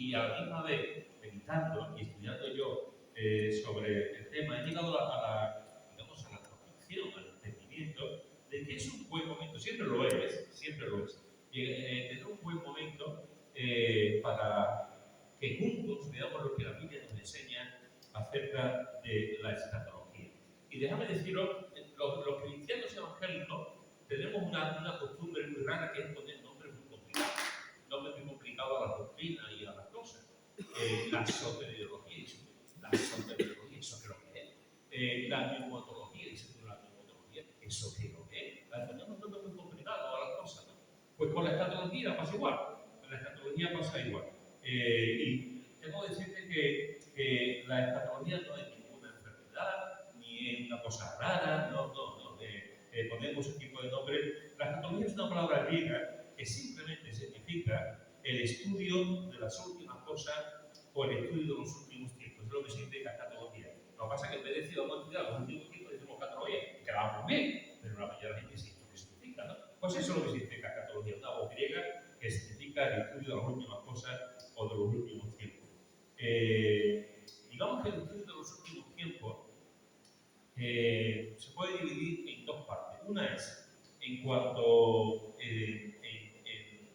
y a la misma vez, meditando y estudiando yo sobre el tema, he llegado digamos, a la convicción, al entendimiento de que es un buen momento, siempre lo es, tener un buen momento para que juntos veamos lo que la Biblia nos enseña acerca de la escatología. Y déjame deciros, los cristianos evangélicos tenemos una costumbre muy rara que es poner nombres muy complicados a la doctrina y a las cosas. La soteriología, eso creo que es. La pneumatología, la pneumatología, eso creo que es. Ponemos nombres muy complicados a las cosas, ¿no? Pues con la escatología pasa igual. Con la escatología pasa igual. Y tengo que decirte que la escatología no es ninguna enfermedad, ni es una cosa rara, no. Ponemos ese tipo de nombre. La escatología es una palabra griega que simplemente significa el estudio de las últimas cosas o el estudio de los últimos tiempos. Es lo que significa escatología. Lo que pasa es que en vez de decir vamos a estudiar los últimos tiempos, decimos escatología, que va muy bien, pero la mayoría de la gente sí lo que significa, ¿no? Pues eso es lo que significa escatología, una voz griega que significa el estudio de las últimas cosas o de los últimos tiempos. Digamos que el estudio de los últimos tiempos se puede dividir en dos partes. Una es en cuanto en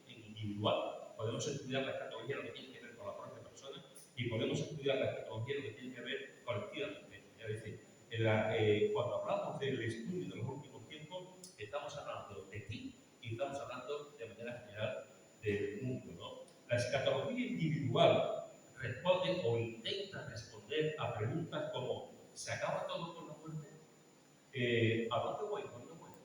individual. Podemos estudiar la escatología, lo que tiene que ver con la propia persona, y podemos estudiar la escatología, lo que tiene que ver colectivamente. Es decir, cuando hablamos del estudio de los últimos tiempos, estamos hablando de ti y estamos hablando de manera general del mundo, ¿no? La escatología individual responde o intenta responder a preguntas como ¿se acaba todo con la muerte? ¿A dónde voy cuando muero?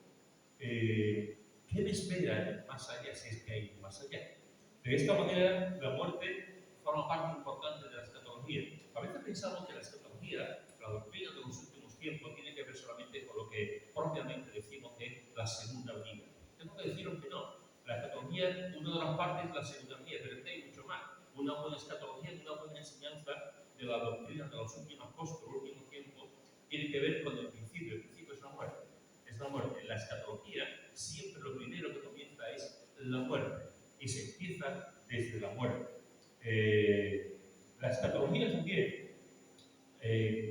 ¿Qué me espera más allá si es que hay más allá? De esta manera, la muerte forma parte importante de la escatología. A veces pensamos que la escatología, la doctrina de los últimos tiempos, tiene que ver solamente con lo que propiamente decimos que es la segunda venida. Tengo que deciros que no. La escatología, una de las partes es la segunda venida, pero es que hay mucho más. Una buena escatología, una buena enseñanza de la doctrina de las últimas cosas, de los últimos tiempos, tiene que ver con el principio. El principio es la muerte. Es la muerte. En la escatología, siempre lo primero que comienza es la muerte. Y se empieza desde la muerte. La escatología también,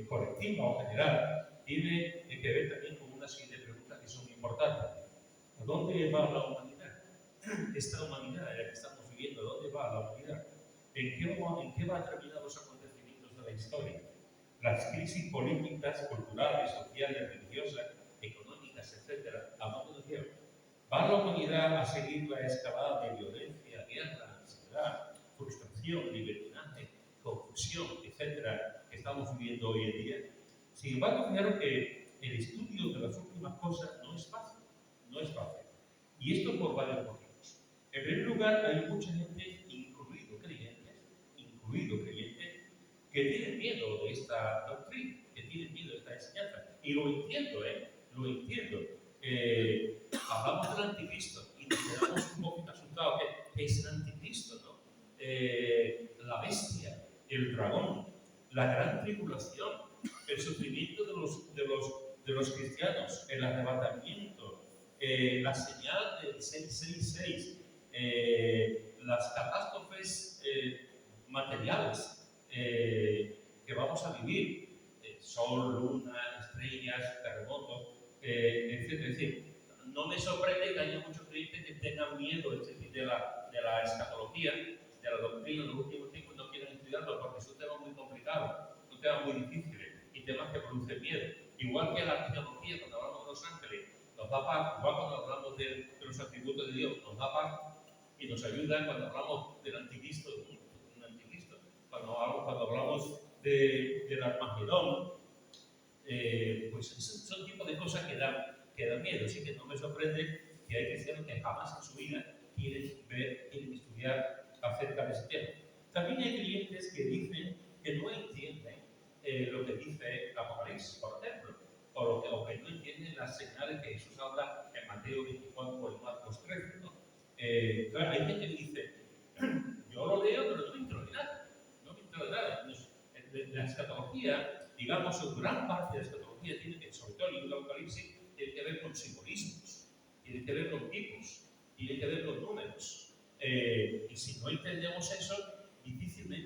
colectiva o general, tiene que ver también con una serie de preguntas que son importantes. ¿A dónde va la humanidad? Esta humanidad en la que estamos viviendo, ¿a dónde va la humanidad? ¿En qué va a terminar los acontecimientos de la historia? Las crisis políticas, culturales, sociales, religiosas, económicas, etc., ¿a dónde nos llevan? ¿Va la humanidad a seguir la escalada de violencia, guerra, ansiedad, frustración, libertinaje, confusión, etcétera, que estamos viviendo hoy en día? Sin embargo, fijaros que el estudio de las últimas cosas no es fácil, no es fácil. Y esto por varios motivos. En primer lugar, hay mucha gente, incluido creyentes, que tienen miedo de esta doctrina, que tienen miedo de esta enseñanza. Y lo entiendo, lo entiendo. Hablamos del anticristo y nos quedamos un poquito asustados. ¿Qué es el anticristo, no? La bestia, el dragón, la gran tribulación, el sufrimiento de los cristianos, el arrebatamiento, la señal del 666, las catástrofes materiales que vamos a vivir, sol, luna, estrellas, terremotos, etc. Es decir, no me sorprende que haya muchos creyentes que tengan miedo de la escatología, de la doctrina de los últimos tiempos, no quieran estudiarlo porque son temas muy complicados, son temas muy difíciles y temas que producen miedo. Igual que la arqueología, cuando hablamos de los ángeles, nos da paz, igual cuando hablamos de los atributos de Dios, nos da paz y nos ayuda cuando hablamos del anticristo, cuando hablamos del Armagedón, pues son tipos de cosas que dan miedo. Así que no me sorprende que hay cristianos que jamás en su vida quieren estudiar acerca de ese tema. También hay creyentes que dicen que no entienden lo que dice Apocalipsis, por ejemplo, o que no entienden las señales que Jesús habla en Mateo 24 o en Marcos 13, ¿no? Claro, hay gente que dice, yo lo leo, pero no me entero de nada. No me entero de nada. La escatología, digamos, gran parte de la escatología tiene que, sobre todo el libro de Apocalipsis, tiene que ver con simbolismos, tiene que ver con tipos, tiene que ver con números. Y si no entendemos eso, difícilmente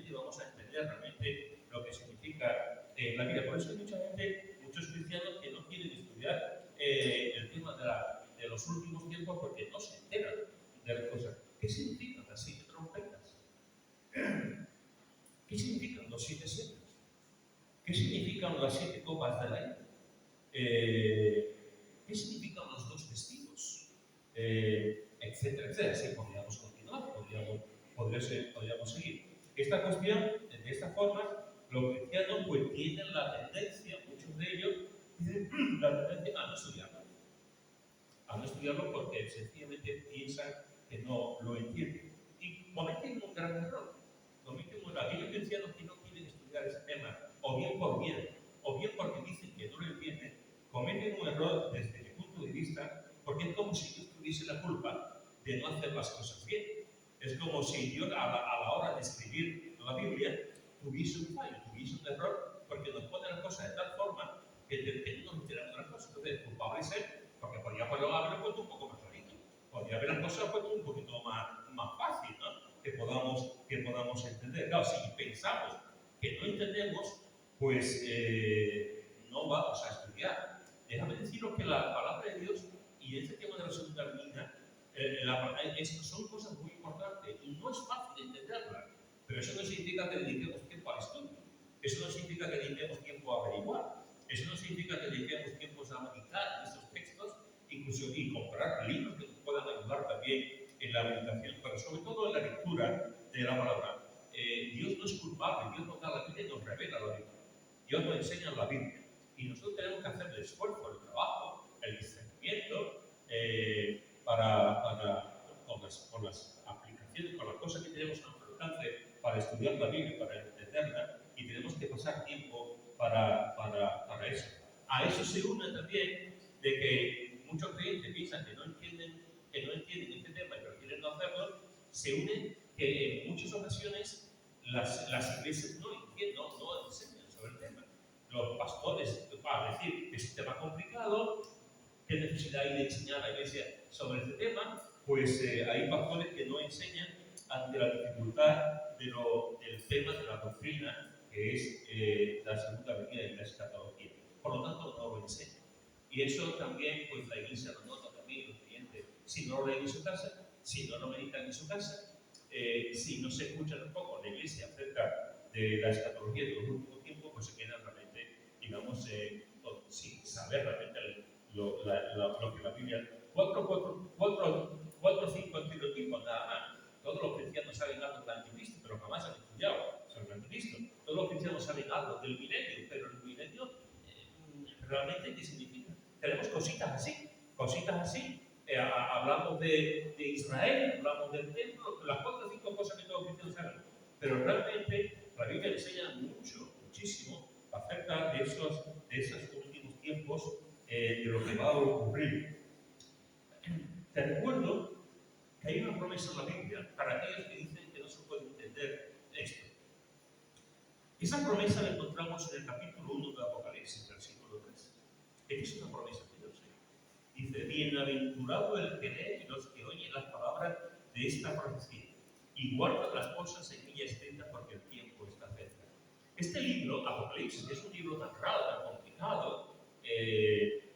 la vida. Por eso hay mucha gente, muchos cristianos que no quieren estudiar el tema de los últimos tiempos porque no se enteran de las cosas. ¿Qué significan las 7 trompetas? ¿Qué significan los 7 sellos? ¿Qué significan las 7 copas del aire? ¿Qué significan los 2 testigos? Etcétera, etcétera. Así podríamos continuar, podríamos seguir. Esta cuestión, de esta forma, los cristianos pues tienen la tendencia, muchos de ellos, tienen la tendencia a no estudiarlo. A no estudiarlo porque sencillamente piensan que no lo entienden. Y cometen un gran error. Aquellos cristianos que no quieren estudiar ese tema, o bien por miedo, o bien porque dicen que no lo entienden, cometen un error desde mi punto de vista, porque es como si Dios tuviese la culpa de no hacer las cosas bien. Es como si Dios a la hora de escribir la Biblia tuviese un fallo, tuviese un error, porque nos pone las cosas de tal forma que no nos enteramos de las cosas. Entonces, culpable es él, porque podría haberlo puesto un poco más clarito, podría haber las cosas puesto un poquito más fácil, ¿no? Que podamos entender. Claro, si pensamos que no entendemos, pues no vamos a estudiar. Déjame deciros que la palabra de Dios y este tema de la segunda venida son cosas muy importantes y no es fácil entenderlas, pero eso no significa que dediquemos tiempo al estudio, eso no significa que dediquemos tiempo a averiguar, eso no significa que dediquemos tiempo a meditar estos textos, incluso y comprar libros que nos puedan ayudar también en la meditación, pero sobre todo en la lectura de la palabra. Dios no es culpable, Dios nos da la Biblia y nos revela la Biblia. Dios nos enseña la Biblia. Y nosotros tenemos que hacer el esfuerzo, el trabajo, el discernimiento con las aplicaciones, con las cosas que tenemos a nuestro alcance para estudiar la Biblia, para entenderla, y tenemos que pasar tiempo para eso. A eso se une también de que muchos creyentes piensan que no entienden este tema y prefieren no hacerlo, se une que en muchas ocasiones las iglesias no enseñan sobre el tema. Los pastores van a decir que es un tema complicado, qué necesidad hay de enseñar a la iglesia sobre este tema, pues hay pastores que no enseñan ante la dificultad del tema de la doctrina, que es la segunda venida y la escatología. Por lo tanto, no lo enseñan. Y eso también, pues la iglesia lo nota también, los clientes, si no lo leen en su casa, si no lo meditan en su casa, si no se escucha tampoco en la iglesia acerca de la escatología de los últimos tiempos, pues se quedan realmente, digamos, sin saber realmente lo que la Biblia. Cuatro o cinco estereotipos nada más. Todos los cristianos saben algo del anticristo, pero jamás han estudiado sobre el anticristo. Todos los cristianos saben algo del milenio, pero el milenio realmente, ¿qué significa? Tenemos cositas así. Hablamos de Israel, hablamos del templo, las 4 o 5 cosas que todos los cristianos saben. Pero realmente la Biblia enseña muchísimo acerca de esos últimos tiempos, de lo que va a ocurrir. Te recuerdo que hay una promesa en la Biblia para aquellos que dicen que no se puede entender esto. Esa promesa la encontramos en el capítulo 1 de Apocalipsis, versículo 3. Esta es una promesa de Dios. Dice, bienaventurado el que lee y los que oyen las palabras de esta profecía y guardan las cosas en ella escritas porque el tiempo está cerca. Este libro, Apocalipsis, es un libro tan raro, tan complicado,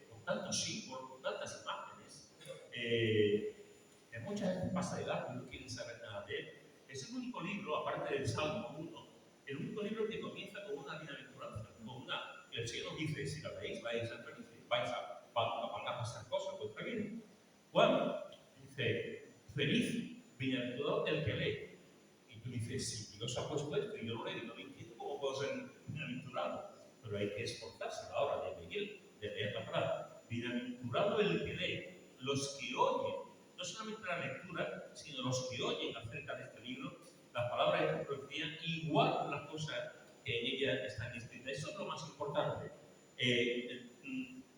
con tantos símbolos, con tantas imágenes, que mucha gente pasa de edad y no quieren saber nada de él. Es el único libro, aparte del Salmo 1, el único libro que comienza con una bienaventuranza, el Señor dice, si la veis, vais a ser felices, van a pasar cosas en vuestra vida. Juan dice, feliz, bienaventurado el que lee. Y tú dices, si Dios ha puesto esto y yo lo leo y no lo entiendo, ¿cómo puedo ser bienaventurado? Pero hay que esforzarse a la hora de leer la palabra. Bienaventurado el que lee, los que oyen, no solamente la lectura, sino los que oyen acerca de este libro, las palabras de esta profecía, igual las cosas que en ella están escritas. Eso es lo más importante.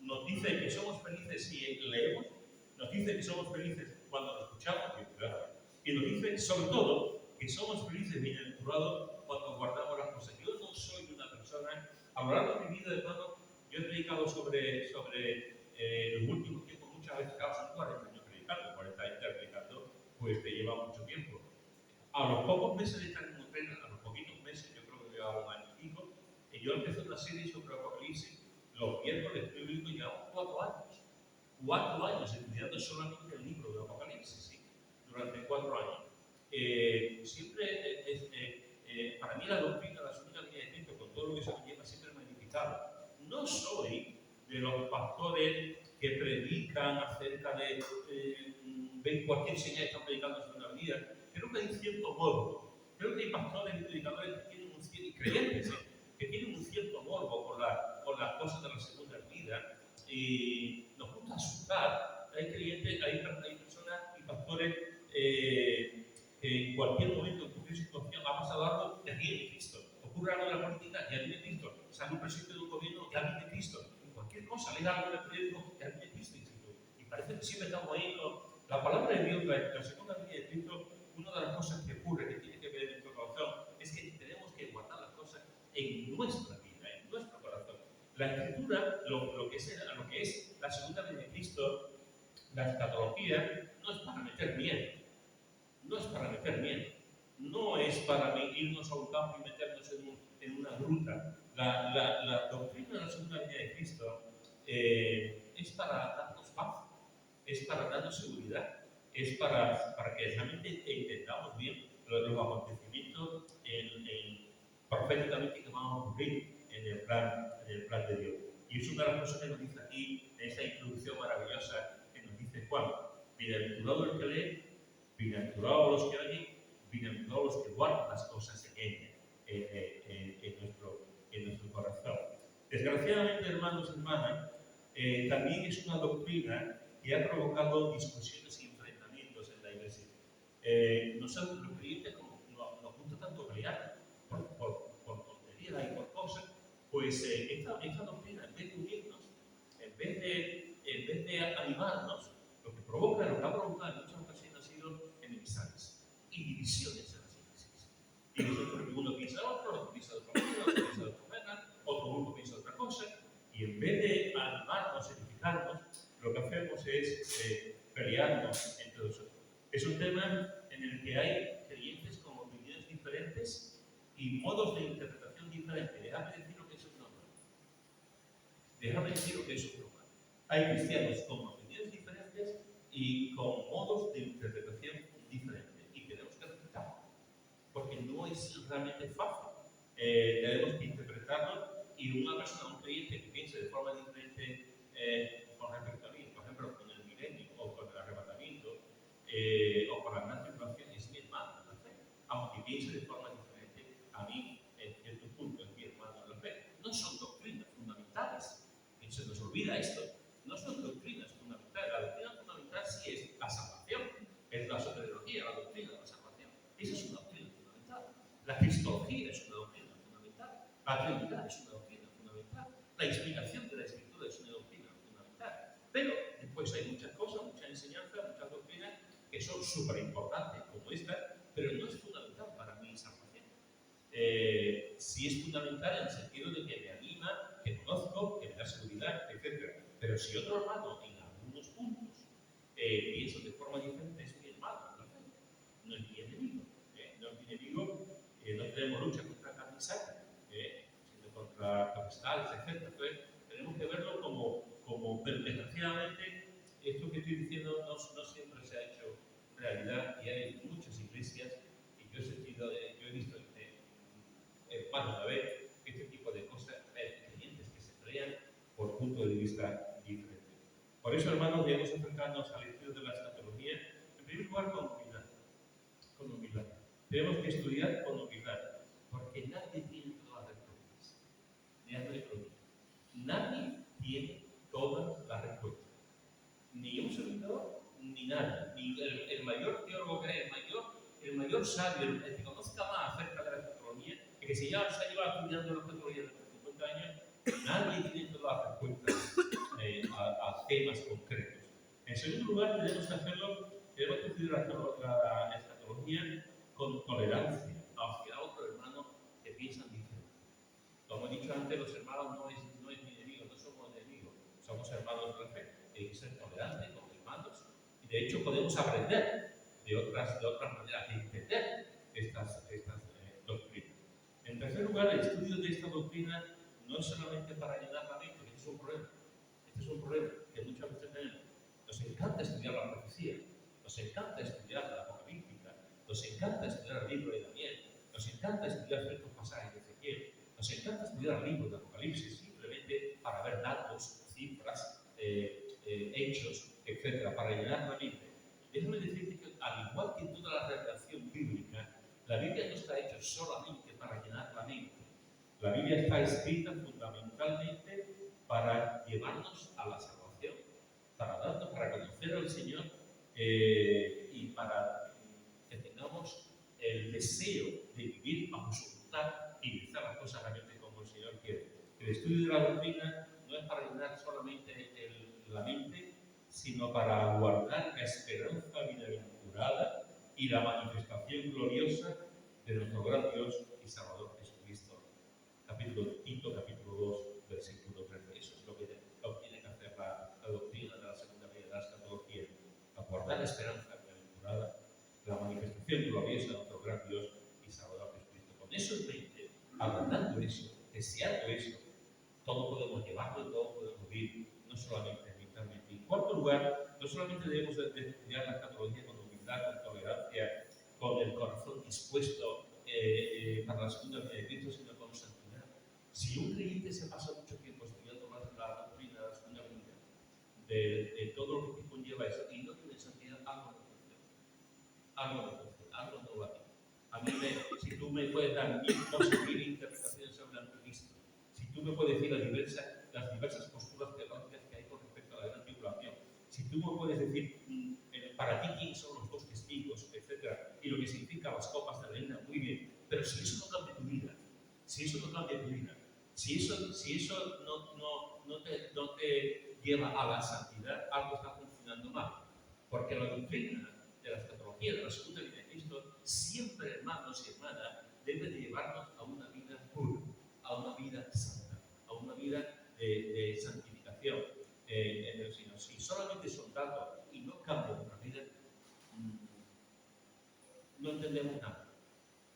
Nos dice que somos felices si leemos, nos dice que somos felices cuando lo escuchamos, y nos dice, sobre todo, que somos felices, bienaventurados, cuando guardamos las cosas. Yo no soy una persona, a lo largo de mi vida, hermano, yo he predicado sobre los últimos tiempos, muchas veces, claro, son 40 años predicando, 40 años predicando, pues te lleva mucho tiempo. A los pocos meses de estar en Ucrania, a los poquitos meses, yo creo que llevaba un año y pico, yo empecé una serie sobre Apocalipsis los miércoles bíblicos, llevamos 4 años. 4 años estudiando solamente el libro de Apocalipsis, ¿sí? Durante 4 años. Siempre para mí la doctrina de la segunda venida de Cristo, con todo lo que se conlleva, siempre es magnificada. No soy de los pastores que predican acerca de ven cualquier señal que están predicando la segunda venida. Creo que hay cierto morbo. Creo que hay pastores y predicadores que tienen un cierto, y creyentes, que tienen un cierto morbo con las cosas de la segunda venida. Y nos gusta asustar. Hay creyentes, hay personas y pastores que en cualquier momento, en cualquier situación, ha pasado algo, ya viene Cristo. Ocurre algo en la política, ya viene Cristo. Sale un presidente de un gobierno, ya viene Cristo. En cualquier cosa, lee algo en el periódico, ya viene Cristo. Y parece que siempre estamos ahí con la palabra de Dios, la segunda venida de Cristo. Una de las cosas que ocurre, que tiene que ver en nuestro corazón, es que tenemos que guardar las cosas en nuestra vida, en nuestro corazón. La Escritura, lo que es la segunda venida de Cristo, la escatología, no es para meter miedo. No es para meter miedo. No es para irnos a un campo y meternos en una gruta. La doctrina de la segunda venida de Cristo es para darnos paz, es para darnos seguridad, es para que realmente entendamos bien los acontecimientos proféticamente que van a ocurrir en el plan de Dios. Y es una de las cosas que nos dice aquí, en esta introducción maravillosa que nos dice Juan: bienaventurado el que lee, bienaventurados los que oyen, bienaventurados los que guardan las cosas en nuestro corazón. Desgraciadamente, hermanos y hermanas, también es una doctrina que ha provocado discusiones y enfrentamientos en la Iglesia. Nosotros los creyentes, como nos gusta tanto pelear por tonterías y por cosas, pues esta doctrina, en vez de unirnos, en vez de animarnos, lo que ha provocado en muchas ocasiones ha sido enemistades y divisiones en las iglesias. Y uno piensa otro piensa de otra manera, otro piensa de otra manera, otro grupo piensa de otra cosa, y en vez de animarnos, edificarnos, lo que hacemos es pelearnos entre nosotros. Es un tema en el que hay creyentes con opiniones diferentes y modos de interpretación diferentes. Déjame decir lo que eso es normal. Hay cristianos con opiniones diferentes y con modos de interpretación diferentes. Y tenemos que respetarlo, porque no es realmente fácil. Tenemos que interpretarlo, y una persona, un creyente que piense de forma diferente con respecto a mí, por ejemplo, con el milenio o con el arrebatamiento o con la gran tribulación, es mi hermano en la fe. Aunque piense de forma diferente a mí, en cierto punto, es mi hermano en la fe. No son doctrinas fundamentales. Se nos olvida esto. No son doctrinas fundamentales. La doctrina fundamental sí es la salvación, es la soteriología, la doctrina de la salvación. Esa es una doctrina fundamental. La cristología es una doctrina fundamental. La Trinidad es una doctrina fundamental. La explicación de la Escritura es una doctrina fundamental. Pero después hay muchas cosas, muchas enseñanzas, muchas doctrinas que son súper importantes, como esta, pero no es fundamental para mi salvación. Sí es fundamental en el sentido de que me anima, que conozco, que me da seguridad, etc. Pero si otro hermano en algunos puntos piensa de forma diferente, es mi hermano, no es mi enemigo. No es mi enemigo. No tenemos lucha contra carne y sangre, sino contra potestades, etc. Entonces, tenemos que verlo como desgraciadamente, esto que estoy diciendo no siempre se ha hecho realidad, y hay muchas iglesias, y yo he visto más de una vez este tipo de cosas, creyentes que se pelean por puntos de vista diferentes. Por eso, hermanos, debemos acercarnos al estudio de la escatología, en primer lugar, con humildad. Con humildad. Tenemos que estudiar con humildad, porque nadie tiene todas las respuestas. Nadie tiene todas las respuestas. Ni un servidor, ni nadie. Ni el mayor teólogo que es, el mayor sabio, el que conozca más acerca de la escatología, el que se ha llevado estudiando la escatología durante 50 años, nadie tiene todas las respuestas a temas concretos. En segundo lugar, tenemos que estudiar la escatología con tolerancia hacia otro hermano que piensan diferente. Como he dicho antes, los hermanos no es mi enemigo, no somos enemigos, somos hermanos de la fe. Hay que ser tolerantes con hermanos, y de hecho podemos aprender de otras maneras de entender estas doctrinas. En tercer lugar, el estudio de esta doctrina no es solamente para llenar la mente, que este es un problema. Este es un problema que muchas veces tenemos. Nos encanta estudiar la profecía, nos encanta estudiar la apocalíptica, nos encanta estudiar el libro de Daniel, nos encanta estudiar ciertos pasajes de Ezequiel, nos encanta estudiar el libro de Apocalipsis simplemente para ver datos, cifras, hechos, etcétera, para llenar la mente. Déjame decirte que, al igual que toda la revelación bíblica, la Biblia no está hecha solamente para llenar la mente. La Biblia está escrita fundamentalmente para llevarnos a la salvación, para darnos, para conocer al Señor y para que tengamos el deseo de vivir bajo su voluntad y de hacer las cosas realmente como el Señor quiere. El estudio de la doctrina no es para llenar solamente la mente, sino para guardar la esperanza bienaventurada y la manifestación gloriosa de nuestro gran Dios y Salvador Jesucristo. Tito, capítulo 2, versículo 13. Eso es lo que tiene que hacer la doctrina de la segunda venida de la escatología. Guardar la esperanza bienaventurada, la manifestación gloriosa de nuestro gran Dios y Salvador Jesucristo. Con eso en mente, aguardando eso, deseando eso, todo podemos llevarlo y todo podemos vivir, no solamente mentalmente. En cuarto lugar, no solamente debemos de estudiar la escatología con humildad, con tolerancia, con el corazón dispuesto para la segunda venida de Cristo, sino con santidad. Si un creyente se pasa mucho tiempo estudiando la doctrina de la segunda venida, de todo lo que conlleva eso, y no tiene santidad, algo no funciona. Algo no va bien. A mí, si tú me puedes dar 1000 cosas, 1000 interpretaciones sobre el anticristo, si tú me puedes decir las diversas posturas teológicas que hay con respecto a la gran tribulación, si tú me puedes decir para ti quiénes son los dos testigos, etcétera, y lo que significan las copas de la reina, muy bien, pero si eso no cambia tu vida, si eso no no te lleva a la santidad, algo está funcionando mal. Porque la doctrina de la escatología, de la segunda venida de Cristo, siempre, hermanos y hermanas, debe de llevarnos a una vida pura, a una vida santa, a una vida de santificación. Si solamente son datos y no cambian nuestra vida, no entendemos nada.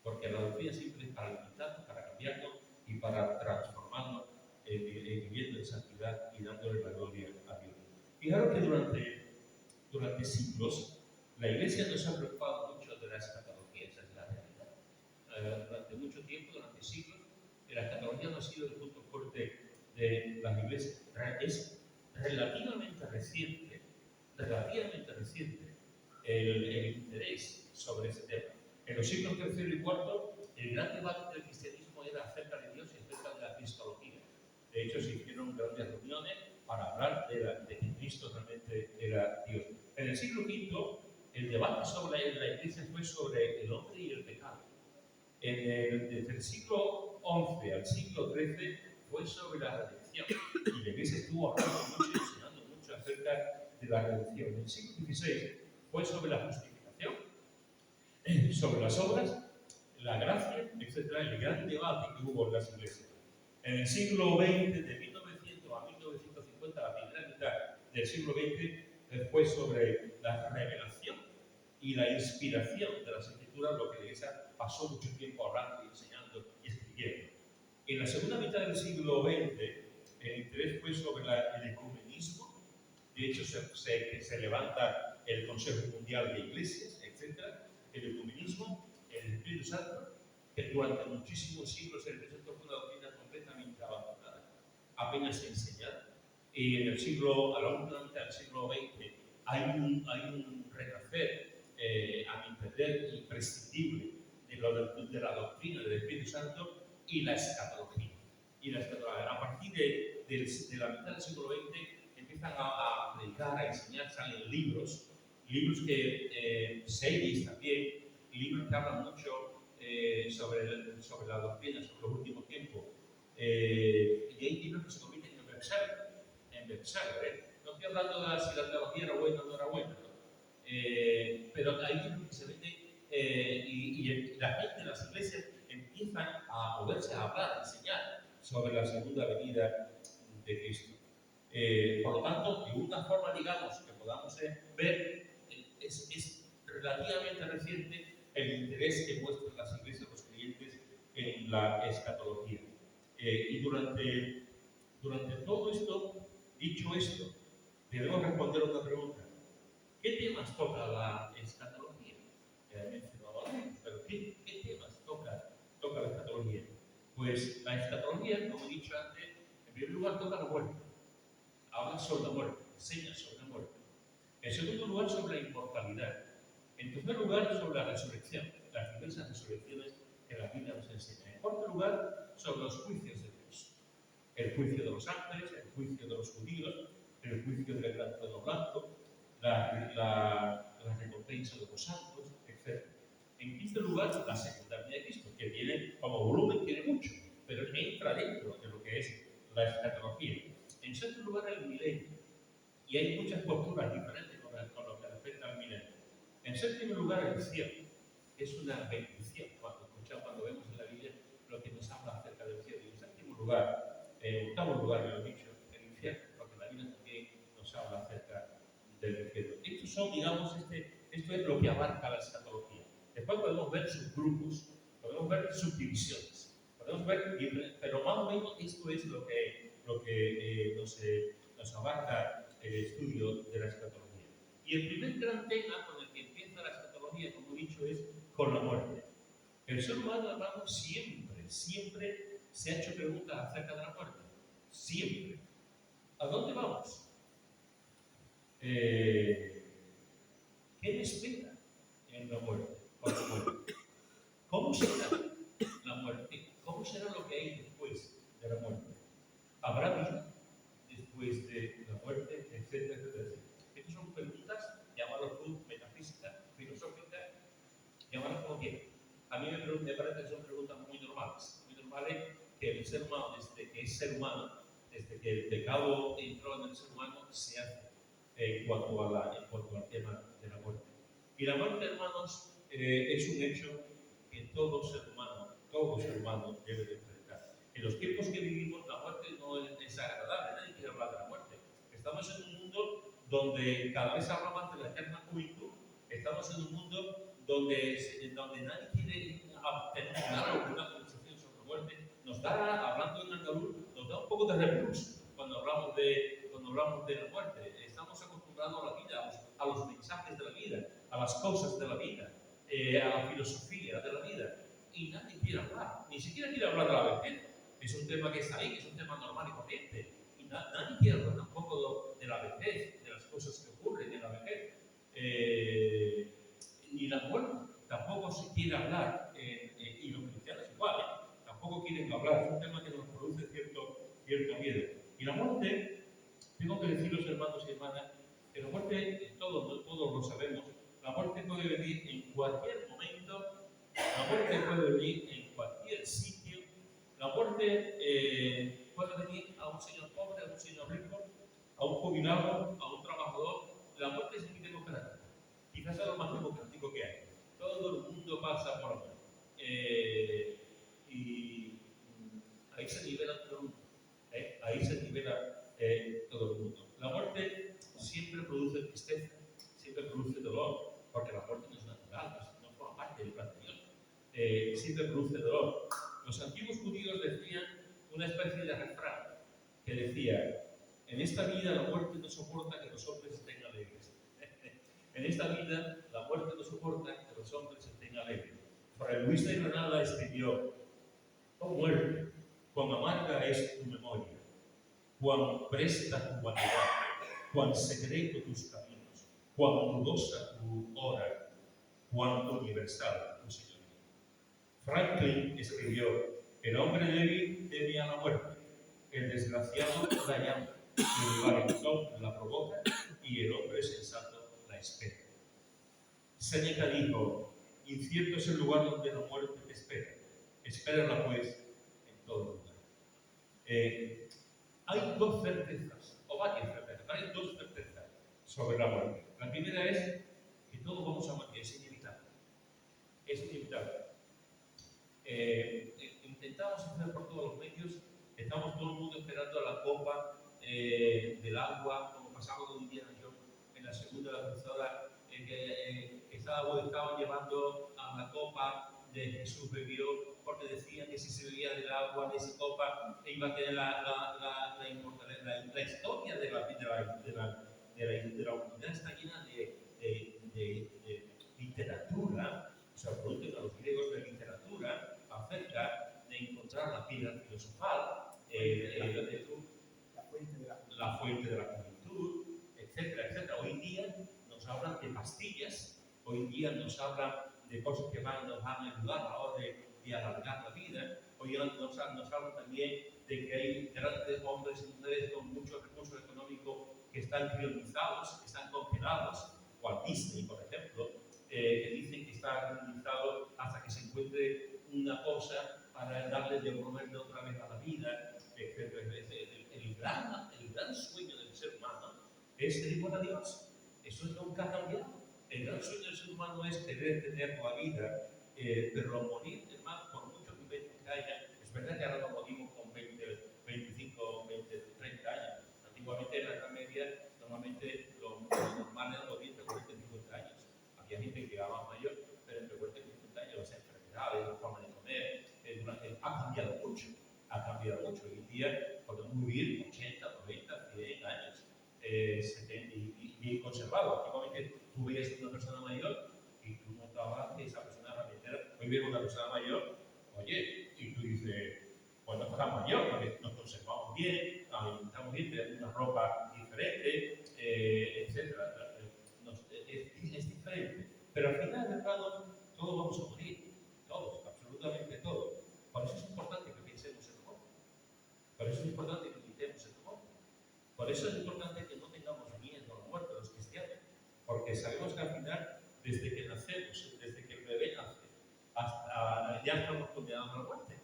Porque la doctrina siempre es para limitarnos, para cambiarnos y para transformarnos viviendo en santidad y dándole la gloria a Dios. Fijaros que durante siglos la Iglesia no se ha preocupado mucho de la escatología, esa es la realidad. Durante mucho tiempo, durante siglos, la escatología no ha sido el punto fuerte de las iglesias. Es relativamente reciente el interés sobre ese tema. En los siglos III y IV, el gran debate del cristianismo era acerca de Dios y acerca de la cristología. De hecho, se hicieron grandes reuniones para hablar de que Cristo realmente era Dios. En el siglo V, el debate sobre la Iglesia fue sobre el hombre y el pecado. Desde el siglo XI al siglo XIII fue sobre la redención. Y la Iglesia estuvo hablando mucho y enseñando mucho acerca de la redención. En el siglo XVI fue sobre la justificación, sobre las obras, la gracia, etc. El gran debate que hubo en las iglesias. En el siglo XX, de 1900 a 1950, la primera mitad del siglo XX, fue sobre la revelación y la inspiración de las escrituras, lo que la Iglesia pasó mucho tiempo hablando y enseñando y escribiendo. En la segunda mitad del siglo XX, el interés fue sobre el ecumenismo. De hecho, se levanta el Consejo Mundial de Iglesias, etc. El ecumenismo, el Espíritu Santo, que durante muchísimos siglos el Espíritu Santo fue una doctrina completamente abandonada, apenas enseñada. Y en a la última mitad del siglo XX hay un renacer, a mi entender, imprescindible de la doctrina del Espíritu Santo y la escatología. A partir de la mitad del siglo XX empiezan a predicar, a enseñar, salen libros que, series también, libros que hablan mucho sobre la doctrina, sobre los últimos tiempos. Y hay libros que se convierten en bestseller. No estoy hablando de si la teología era buena o no era buena, ¿no? Pero hay libros que se venden y la gente, las iglesias, empiezan a moverse, a hablar, a enseñar sobre la segunda venida de Cristo. Por lo tanto, de una forma, digamos, que podamos ver, es relativamente reciente el interés que muestran las iglesias, los creyentes, en la escatología. Y durante todo esto, dicho esto, debemos responder una pregunta. ¿Qué temas toca la escatología? Ya he mencionado algunos, pero ¿qué temas toca la escatología? Pues la escatología, como he dicho antes, en primer lugar toca la muerte. Habla sobre la muerte, enseña sobre la muerte. En segundo lugar, sobre la inmortalidad. En tercer lugar, sobre la resurrección, las diversas resurrecciones que la Biblia nos enseña. En cuarto lugar, sobre los juicios de Dios. El juicio de los ángeles, el juicio de los judíos, el juicio del gran trono blanco, la recompensa de los santos, etc. En quinto lugar, la segunda venida de Cristo, que viene como volumen, tiene mucho, pero entra dentro de lo que es la escatología. En sexto lugar, el milenio. Y hay muchas posturas diferentes con lo que respecta al milenio. En séptimo lugar, el cielo. Es una bendición cuando vemos en la Biblia lo que nos habla acerca del cielo. Y en séptimo lugar, octavo lugar, lo he dicho, el infierno, porque la Biblia también nos habla acerca del infierno. Estos son, digamos, esto es lo que abarca la escatología. Después podemos ver subgrupos, podemos ver subdivisiones, podemos ver, pero más o menos esto es lo que nos abarca el estudio de la escatología. Y el primer gran tema con el que empieza la escatología, como he dicho, es con la muerte. El ser humano, hermano, siempre se ha hecho preguntas acerca de la muerte. Siempre. ¿A dónde vamos? ¿Qué me espera en la muerte? Con la muerte? ¿Cómo será la muerte? ¿Cómo será lo que hay después de la muerte? ¿Habrá vida después de la muerte? Etcétera, etcétera. Estas son preguntas, llámalo tú metafísica, filosófica, llámalo como quieras. A mí me parece que son preguntas muy normales que el ser humano, desde que es ser humano, desde que el pecado entró en el ser humano, se hace en cuanto al tema de la muerte. Y la muerte, hermanos, es un hecho que todo ser humano debe de enfrentar. En los tiempos que vivimos, la muerte no es agradable, nadie quiere hablar de la muerte. Estamos en un mundo donde cada vez se habla más de la eterna juventud, estamos en un mundo donde nadie quiere tener una conversación sobre la muerte. Nos da, hablando en andaluz, nos da un poco de repulso cuando hablamos de la muerte. Estamos acostumbrados a la vida, a los mensajes de la vida, a las cosas de la vida, a la filosofía de la vida. Y nadie quiere hablar, ni siquiera quiere hablar de la vejez. Es un tema que está ahí, que es un tema normal y corriente. Y nadie quiere hablar tampoco de la vejez, de las cosas que ocurren en la vejez. Ni la muerte tampoco se quiere hablar, y los cristianos igual, tampoco quieren hablar. Es un tema que nos produce cierto miedo. Y la muerte, tengo que deciros, hermanos y hermanas, que la muerte, todos lo sabemos, la muerte puede venir en cualquier momento, la muerte puede venir en cualquier sitio, la muerte puede venir a un señor pobre, a un señor rico, a un jubilado, a un trabajador. La muerte es muy democrática. Quizás es lo más democrático que hay. Todo el mundo pasa por aquí. Y ahí se libera todo el mundo. Ahí se libera todo el mundo. La muerte siempre produce tristeza, siempre produce dolor, porque la muerte no es natural, no forma parte del plan de Dios. Siempre produce dolor. Los antiguos judíos decían una especie de refrán que decía: en esta vida la muerte no soporta que los hombres estén alegres. En esta vida la muerte no soporta que los hombres estén alegres. Fray Luis de Granada escribió: oh muerte, cuán amarga es tu memoria, cuán presta tu vanidad, cuán secreto tus caminos, cuán dudosa tu hora, cuán universal tu señoría. Franklin escribió: el hombre débil teme a la muerte, el desgraciado la llama, el valentón la provoca y el hombre sensato la espera. Séneca dijo: incierto es el lugar donde la muerte te espera, espérala pues en todo lugar. Hay dos certezas, o varias certezas, hay dos certezas sobre la muerte. La primera es que todos vamos a morir, es inevitable. Es inevitable. Intentamos hacer por todos los medios, estamos todo el mundo esperando a la copa del agua, como pasaba con Indiana Jones en la segunda de la cruzada, que estaban llevando a la copa de Jesús bebió, porque decían que si se bebía del agua de esa copa iba a tener la historia de la humanidad está llena de literatura, o sea, pregunten a los griegos de literatura acerca de encontrar la piedra filosofal, la fuente de la juventud, etcétera, etcétera. Hoy en día nos hablan de pastillas, hoy en día nos hablan de cosas que nos van a ayudar a la hora de alargar la vida. Hoy nos hablan también de que hay grandes hombres y mujeres con muchos recursos económicos que están priorizados, que están congelados. Walt Disney, por ejemplo, que dicen que está privilegiado hasta que se encuentre una cosa para darle devolverle otra vez a la vida, etc. El gran sueño del ser humano es ser igual a Dios. Eso nunca ha cambiado. El gran sueño del ser humano es querer tener la vida, pero morir, hermano, por mucho que haya. Es verdad que ahora no morimos con 20, 25, 20, 30 años. Antiguamente en la Edad Media, normalmente lo normal era los 20, 40, 50 años. Había gente que llegaba mayor, pero entre 40 y 50 años las enfermedades, la forma de comer, ha cambiado mucho. Ha cambiado mucho. Hoy en día podemos vivir 80, 90, 100 años 70, y bien conservado. Antiguamente tú veías una persona mayor y tú notabas que esa persona realmente. Hoy vemos una persona mayor, oye, y tú dices, pues no estás mayor, porque nos conservamos bien, nos alimentamos bien, tenemos una ropa diferente, etcétera. Es diferente. Pero al final, hermano, todos vamos a morir. Todos, absolutamente todos. Por eso es importante que pensemos en la muerte. Por eso es importante que meditemos en la muerte. Por eso es importante que no tengamos miedo a la muerte los cristianos. Porque sabemos que al final, desde que nacemos, desde que el bebé nace, hasta ya estamos condenados a la muerte.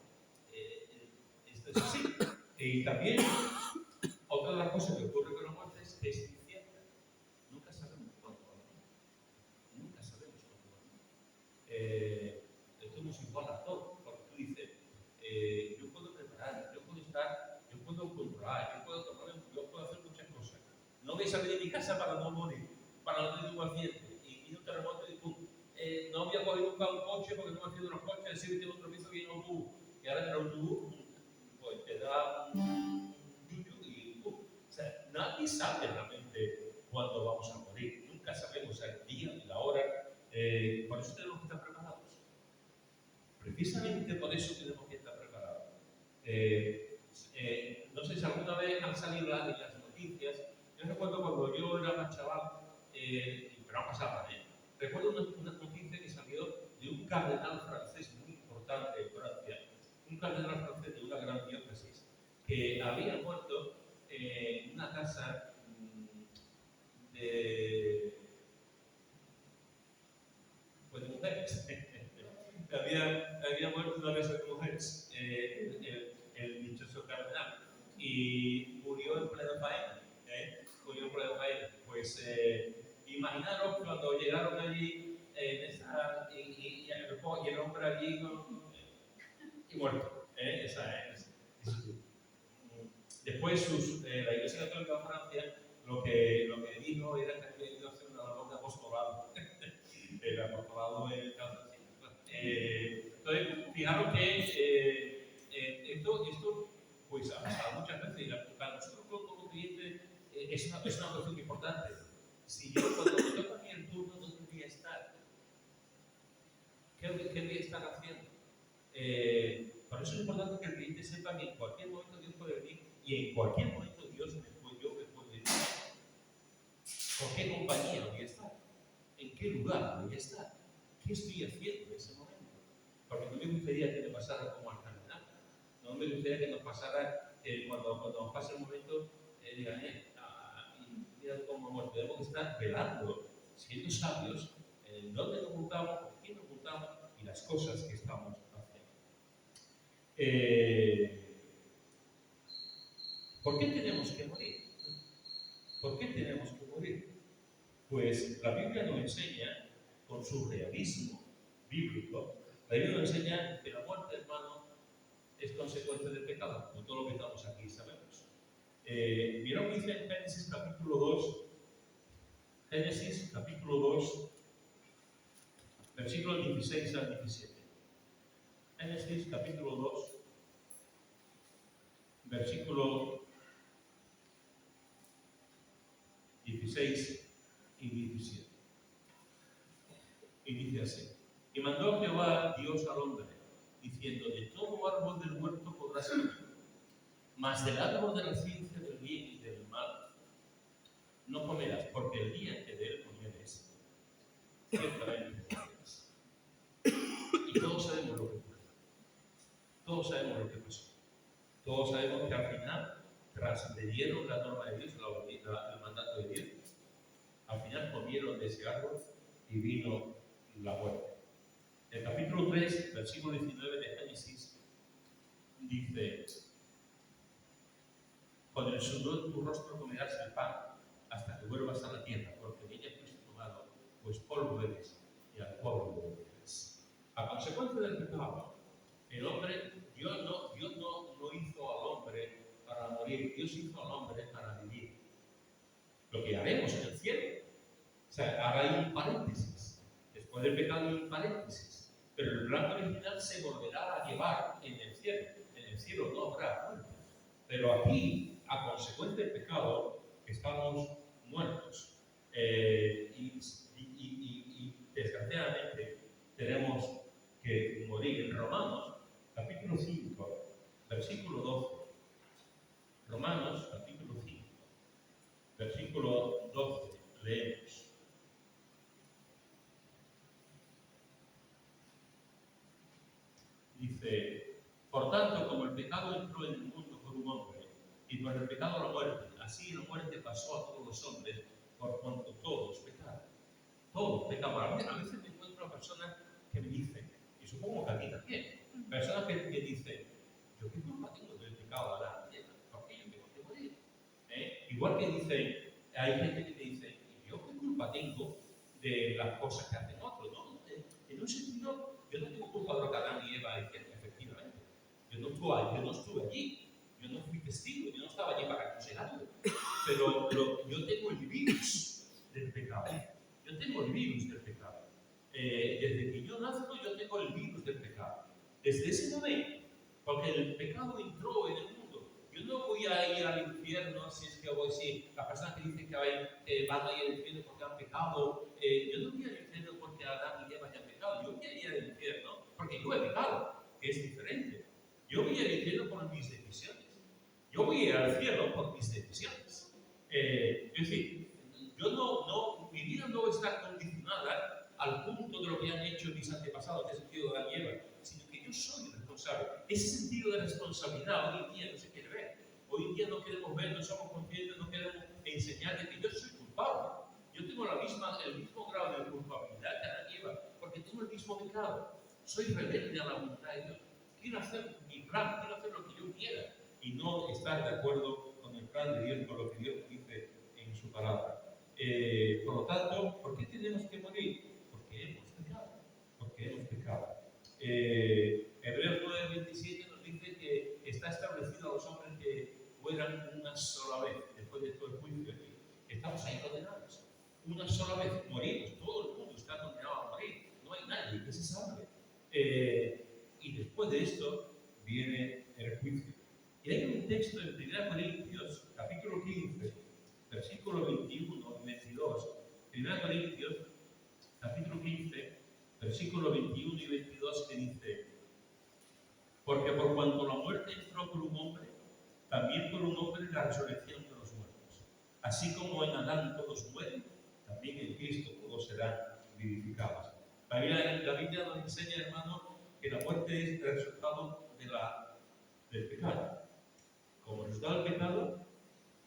Esto es así. Y también, otra de las cosas que ocurre con la muerte es que es incierta. Nunca sabemos cuándo va a morir. Nunca sabemos cuándo va a morir. Esto nos iguala a todo. Porque tú dices, yo puedo preparar, yo puedo estar, yo puedo controlar, yo puedo hacer muchas cosas. No voy a salir de mi casa para no morir, para no tener un accidente. Y un terremoto y pum. No voy a poder buscar un coche porque no me fío de los coches, así que tengo otro piso y no autobús. Y ahora en el autobús, pues te da un yuyu y pum. O sea, nadie sabe realmente cuándo vamos a morir. Nunca sabemos el día y la hora. Por eso tenemos que estar preparados. Precisamente por eso tenemos que estar preparados. No sé si alguna vez han salido las noticias. Yo recuerdo cuando yo era más chaval, pero no pasaba, recuerdo una noticia que salió de un cardenal francés muy importante en Francia, un cardenal francés de una gran diócesis, que había muerto en una casa de mujeres. había muerto en una casa de mujeres, el dichoso cardenal, y murió en plena faena. Murió en plena faena. Pues imaginaros cuando llegaron allí y el hombre allí y muerto. Después la Iglesia Católica de Francia lo que dijo era que había ido a hacer una labor de apostolado. El apostolado en el caso de entonces, fijaros que esto pues ha pasado muchas veces y para nosotros como clientes es una cuestión importante. Si yo cuando me toca a mí el turno, ¿dónde voy a estar? ¿Qué voy a estar haciendo? Por eso es importante que el cliente sepa que en cualquier momento Dios puede venir y en cualquier momento Dios me puede venir. ¿Con qué compañía voy a estar? ¿En qué lugar voy a estar? ¿Qué estoy haciendo en ese momento? Porque no me gustaría que me pasara como al cardenal. No me gustaría que nos pasara cuando nos pase el momento, digan, mira cómo hemos, tenemos que estar velando, siendo sabios, en dónde nos juntamos, con quién nos juntamos y las cosas que estamos haciendo. ¿Por qué tenemos que morir? ¿Por qué tenemos que morir? Pues la Biblia nos enseña, con su realismo bíblico, la Biblia nos enseña que la muerte, hermano, es consecuencia del pecado, como todo lo que estamos aquí sabemos. Mira lo que dice en Génesis capítulo 2, Génesis capítulo 2, versículos 16 al 17. Génesis capítulo 2, versículo 16 y 17. Y dice así: y mandó Jehová Dios al hombre, diciendo: de todo árbol del huerto podrás comer, mas del árbol de la ciencia del bien y del mal no comerás, porque el día en que de él comieres, ciertamente morirás. Y todos sabemos lo que ocurre. Todos sabemos lo que pasó. Todos sabemos que al final transgredieron la norma de Dios, el mandato de Dios. Al final comieron de ese árbol y vino la muerte. El capítulo 3, versículo 19 de Génesis, dice: con el sudor de tu rostro comerás el pan, hasta que vuelvas a la tierra, porque en ella fuiste tomado, pues polvo eres, y al polvo volverás. A consecuencia del pecado, el hombre, Dios no hizo al hombre para morir, Dios hizo al hombre para vivir. Lo que haremos en el cielo. O sea, ahora hay un paréntesis. Después del pecado hay un paréntesis. Pero el plan original se volverá a llevar en el cielo. En el cielo no habrá muerte. Pero aquí, a consecuencia del pecado, estamos muertos. Y desgraciadamente tenemos que morir. En Romanos, capítulo 5, versículo 12. Romanos, capítulo 5, versículo 12, leemos. Dice: por tanto, como el pecado entró en el mundo por un hombre, y por el pecado la muerte, así la muerte pasó a todos los hombres, por cuanto todos pecaron. Todos pecamos. A veces me encuentro a personas que me dicen, y supongo que a ti también, personas que dicen: yo qué culpa tengo del pecado de la tierra, porque yo tengo que morir. Igual que dicen, hay gente que te dice: ¿y yo qué culpa tengo de las cosas que hacen otros? ¿No? En un sentido, yo no tengo culpa de lo que Adán y Eva hicieron, efectivamente. Yo no estuve allí, yo no fui testigo, yo no estaba allí para aconsejarlo. Pero yo tengo el virus del pecado. Yo tengo el virus del pecado. Desde que yo nazco, yo tengo el virus del pecado. Desde ese momento, porque el pecado entró en el mundo. Yo no voy a ir al infierno si es que voy, si las personas que dicen que van a ir al infierno porque han pecado. Yo no voy al infierno porque Adán y Eva hayan pecado. Yo voy a ir al infierno porque yo he pecado, que es diferente. Yo voy al infierno por mis decisiones. Yo voy a ir al cielo por mis decisiones. Es decir, mi vida no está condicionada al punto de lo que han hecho mis antepasados, en el sentido de Adán y Eva, sino que yo soy el responsable. Ese sentido de responsabilidad hoy en día no se quiere ver. Hoy en día no queremos ver, no somos conscientes, no queremos enseñar de que yo soy culpable. Yo tengo el mismo grado de culpabilidad que Adán y Eva, porque tengo el mismo pecado. Soy rebelde a la voluntad de Dios. Quiero hacer mi plan, quiero hacer lo que yo quiera y no estar de acuerdo con el plan de Dios, con lo que Dios dice en su palabra. Por lo tanto, ¿por qué tenemos que morir? Porque hemos pecado. Porque hemos pecado. Hebreos 9:27 nos dice que está establecido a los hombres que mueran una sola vez, después de todo el juicio. Estamos ahí condenados. Una sola vez morimos. Todo el mundo está condenado a morir. No hay nadie que se salve. Y después de esto viene el juicio. Y hay un texto en 1 Corintios, capítulo 15, versículo 21 y 22. 1 Corintios, capítulo 15, versículo 21 y 22, que dice: porque por cuanto la muerte entró por un hombre, también por un hombre la resurrección de los muertos. Así como en Adán todos mueren, también en Cristo todos serán vivificados. La Biblia nos enseña, hermano, que la muerte es el resultado del pecado. Como resultado del pecado,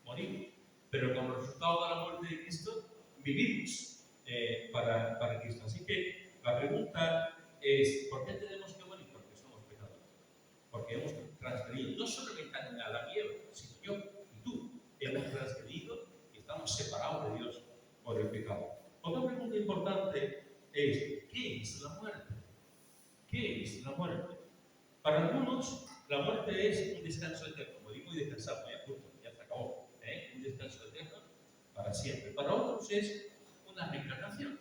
morimos. Pero como resultado de la muerte de Cristo, vivimos para Cristo. Así que la pregunta es: ¿por qué tenemos que morir? Porque somos pecadores. Porque hemos transgredido, no solamente a la Eva, sino yo y tú. Hemos transgredido y estamos separados de Dios por el pecado. Otra pregunta importante es: ¿qué es la muerte? ¿Qué es la muerte? Para algunos, la muerte es un descanso eterno. Morimos y descansamos, ya se acabó. Un descanso eterno para siempre. Para otros es una reencarnación.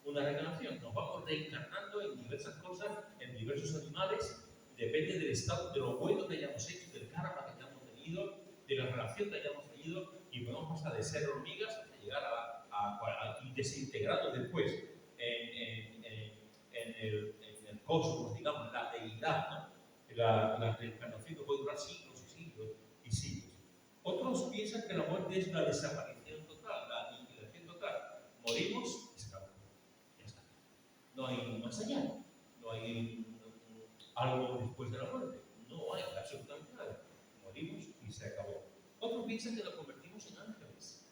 Una reencarnación. Nos vamos reencarnando en diversas cosas, en diversos animales. Depende del estado, de lo bueno que hayamos hecho, del karma que hayamos tenido, encarnación que hayamos tenido y podemos pasar de ser hormigas hasta llegar y desintegrarnos después en el cosmos, digamos, la deidad, ¿no? La reencarnación que puede durar siglos y siglos y siglos. Otros piensan que la muerte es la desaparición total, la aniquilación total. Morimos y se acabó. Ya está. No hay más allá. No hay algo después de la muerte. No hay absolutamente nada. Morimos y se acabó. Otros piensan que nos convertimos en ángeles.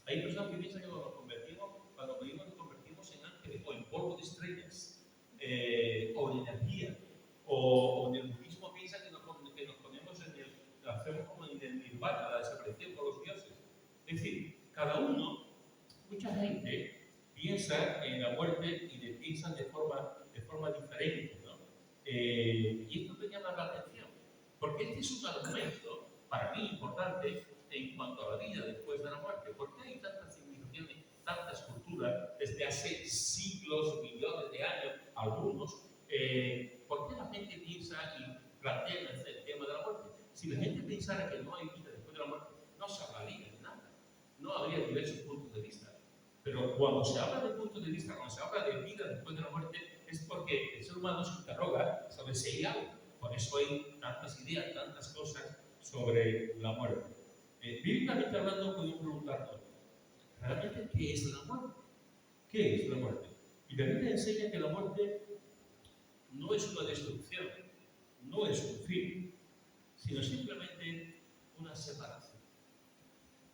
Hay personas que piensan que cuando morimos nos convertimos en ángeles o en polvo de estrellas, o en energía, o en el budismo piensan que nos ponemos hacemos como en el nirvana, la desaparición por los dioses. Es decir, cada uno, mucha gente piensa en la muerte y piensan de forma diferente, ¿no? Y esto me llama la atención, porque este es un argumento, para mí, importante en cuanto a la vida después de la muerte. ¿Por qué hay tantas civilizaciones, tantas culturas, desde hace siglos, millones de años, algunos? ¿Por qué la gente piensa y plantea el tema de la muerte? Si la gente pensara que no hay vida después de la muerte, no se hablaría de nada. No habría diversos puntos de vista. Pero cuando se habla de puntos de vista, cuando se habla de vida después de la muerte, es porque el ser humano se interroga sobre si hay algo. Por eso hay tantas ideas, tantas cosas sobre la muerte. Bíblicamente hablando, podemos preguntarnos, ¿realmente qué es la muerte? ¿Qué es la muerte? Y la Biblia enseña que la muerte no es una destrucción, no es un fin, sino simplemente una separación.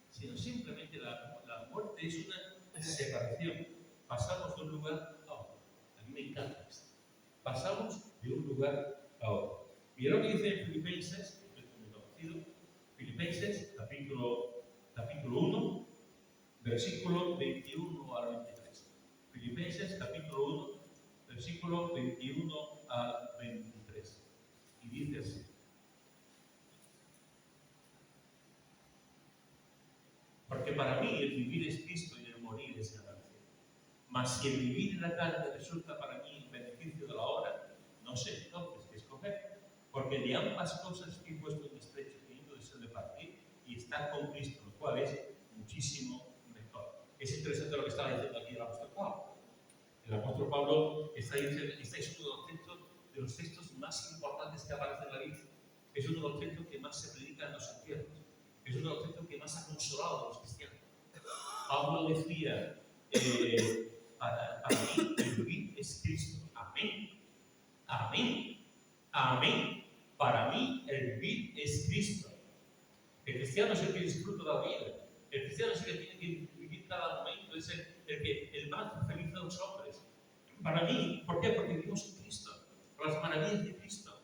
Sino simplemente la muerte es una separación. Pasamos de un lugar a otro. A mí me encanta esto. Pasamos de un lugar a otro. Y lo que dice en Filipenses, Filipenses, capítulo 1, versículo 21 al 23. Filipenses, capítulo 1, versículo 21 al 23. Y dice así. Porque para mí el vivir es Cristo y el morir es ganancia. Mas si el vivir en la carne resulta para mí el beneficio de la obra, no sé entonces qué escoger. Porque de ambas cosas estoy puesto en estrecho, teniendo deseo de partir y estar con Cristo, lo cual es muchísimo mejor. Es interesante lo que estaba diciendo aquí el apóstol Pablo. El apóstol Pablo está diciendo, es uno de los textos más importantes que aparece en la Biblia. Es uno de los textos que más se predica en los entierros. Es uno de los textos que más ha consolado a los cristianos. Pablo decía, para mí el vivir es Cristo. Amén. Amén. Amén. Para mí el vivir es Cristo. El cristiano es el que disfruta de la vida. El cristiano es el que tiene que vivir cada momento. Es el más feliz de los hombres. Para mí, ¿por qué? Porque vivimos en Cristo. Por las maravillas de Cristo.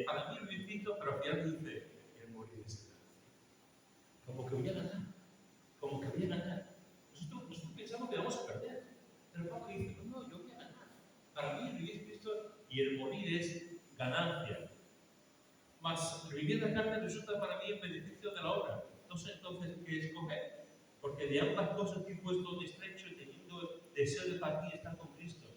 Para mí vivir Cristo, pero al final dice, el morir es ganancia. Como que voy a ganar. Como que voy a ganar. Nosotros pensamos que vamos a perder. Pero Pablo dice, no, yo voy a ganar. Para mí vivir es Cristo y el morir es ganancia. Mas vivir la carne resulta para mí el beneficio de la obra. No sé entonces qué escoger. Porque de ambas cosas estoy puesto en estrecho y teniendo deseo de partir y estar con Cristo.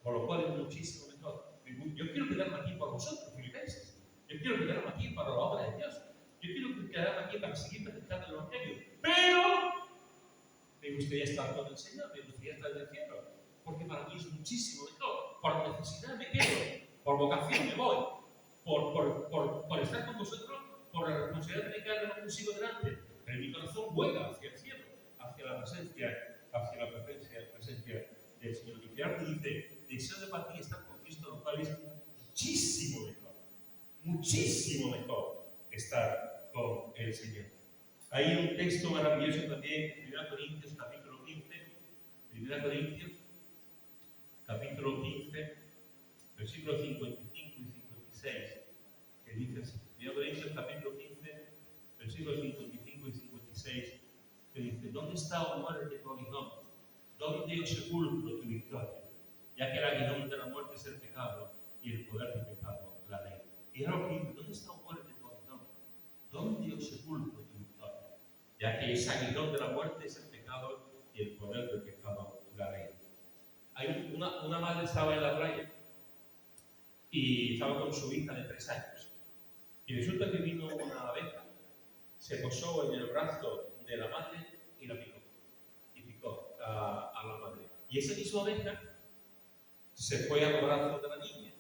Por lo cual es muchísimo mejor. Yo quiero quedarme aquí por vosotros, filipenses. Yo quiero quedarme aquí para la obra de Dios. Yo quiero quedarme aquí para seguir presentando el Evangelio. Pero me gustaría estar con el Señor, me gustaría estar en el cielo. Porque para mí es muchísimo mejor. Por necesidad me quedo. Por vocación me voy. Por estar con vosotros, por la responsabilidad que me queda de consigo delante. Pero mi corazón vuela hacia el cielo, hacia la presencia del Señor. Y Gerardo dice, deseo de partir y estar con Cristo, lo cual es muchísimo mejor estar con el Señor. Hay un texto maravilloso también en 1 Corintios capítulo 15, 1 Corintios capítulo 15, versículos 55 y 56, que dice así. 1 Corintios capítulo 15, versículos 55 y 56, que dice, ¿dónde está, oh muerte, tu aguijón? ¿Dónde, oh sepulcro, tu victoria? Ya que el aguijón de la muerte es el pecado y el poder del pecado, la ley. Y ahora dice, ¿dónde está, oh muerte, tu aguijón? ¿Dónde, oh sepulcro, tu victoria? Ya que ese aguijón de la muerte es el pecado y el poder del pecado, la ley. Hay una madre estaba en la playa y estaba con su hija de 3 años. Y resulta que vino una abeja se posó en el brazo de la madre y la picó. Y picó a la madre. Y esa misma abeja se fue a los brazos de la niña.